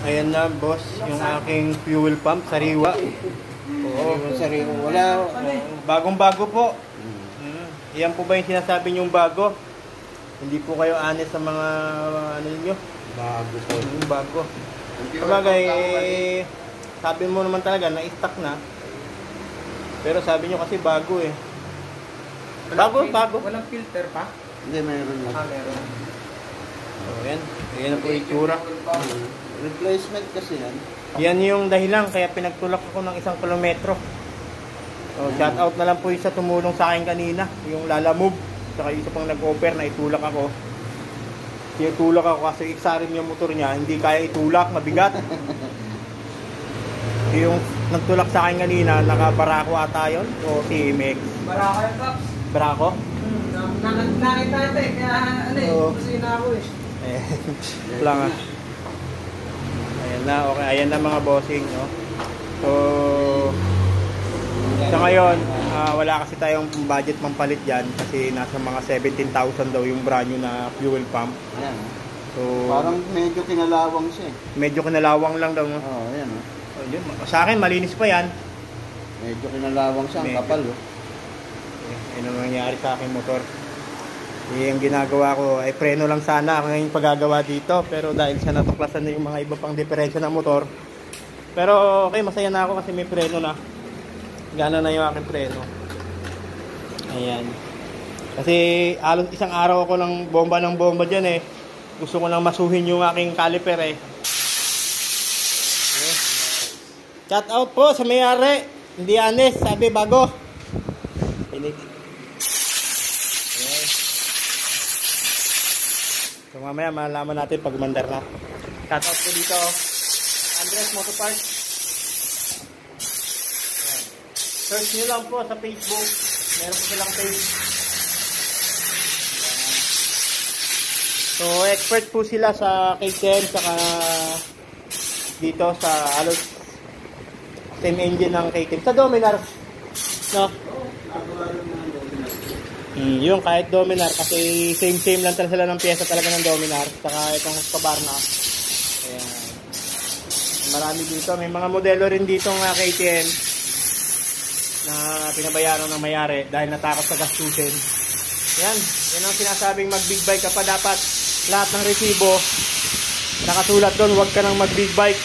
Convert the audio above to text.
Ayan na, boss, yung aking fuel pump, sariwa. Oo, sariwa. Wala. Bagong-bago po. Iyan po ba yung sinasabi niyong bago? Hindi po kayo honest sa mga ano niyo? Bago po. Bago. Sabagay, sabi mo naman talaga na stock na. Pero sabi niyo kasi bago eh. Bago. Walang filter pa? Hindi, mayroon na. Meron. So, yan. Ayan na po yung itsura. Replacement kasi yan. Yan yung dahilan kaya pinagtulak ako ng 1 kilometro. So, shout out na lang po yung sa tumulong sa akin kanina. Yung Lala Move. Saka yung isa pang nag-offer na itulak ako. Tinutulak ako kasi iksarin yung motor niya. Hindi kaya itulak, mabigat. Yung nagtulak sa akin kanina, naka-Barako ata yun. O si Meg. Barako yung Pops. Barako? Nakita natin, kaya ano eh, kusina ako eh. Wala nga. Ayan na, okay. Ayan na mga bossing, no? So, sa ngayon, wala kasi tayong budget pampalit dyan kasi nasa mga 17,000 daw yung brand new na fuel pump. Ayan. So, Parang medyo kinalawang siya eh. medyo kinalawang lang daw, no? Oo, ayan o. So, yun. Sa akin, malinis pa yan. Medyo kinalawang siya, ang Medyo. kapal oh. Ano nangyari sa aking motor. Yung ginagawa ko ay preno lang sana ako ngayong paggagawa dito, pero dahil sa natuklasan na yung mga iba pang diferensya ng motor, pero okay, masaya na ako kasi may preno na. Gana na yung aking preno. Ayan. Kasi alos isang araw ako ng bomba dyan eh. Gusto ko lang masuhin yung aking caliper eh. Okay. Shout out po sa may-ari. Hindi honest, sabi bago. So mamaya malalaman natin pag mandar na. Shoutout po dito Andres Motoparts. Search nyo lang po sa Facebook. Meron po silang page. So expert po sila sa KTM saka dito sa halos same engine ng KTM. Sa Dominar, no? Yung kahit Dominar kasi same lang talaga sila ng pyesa talaga ng Dominar saka itong Husqvarna. Ayan. Marami dito, may mga modelo rin dito ng KTM na pinabayaran ng may-ari dahil natakot sa gastusin. Yan ang sinasabing mag big bike ka pa, dapat lahat ng resibo nakasulat doon, huwag ka nang mag big bike.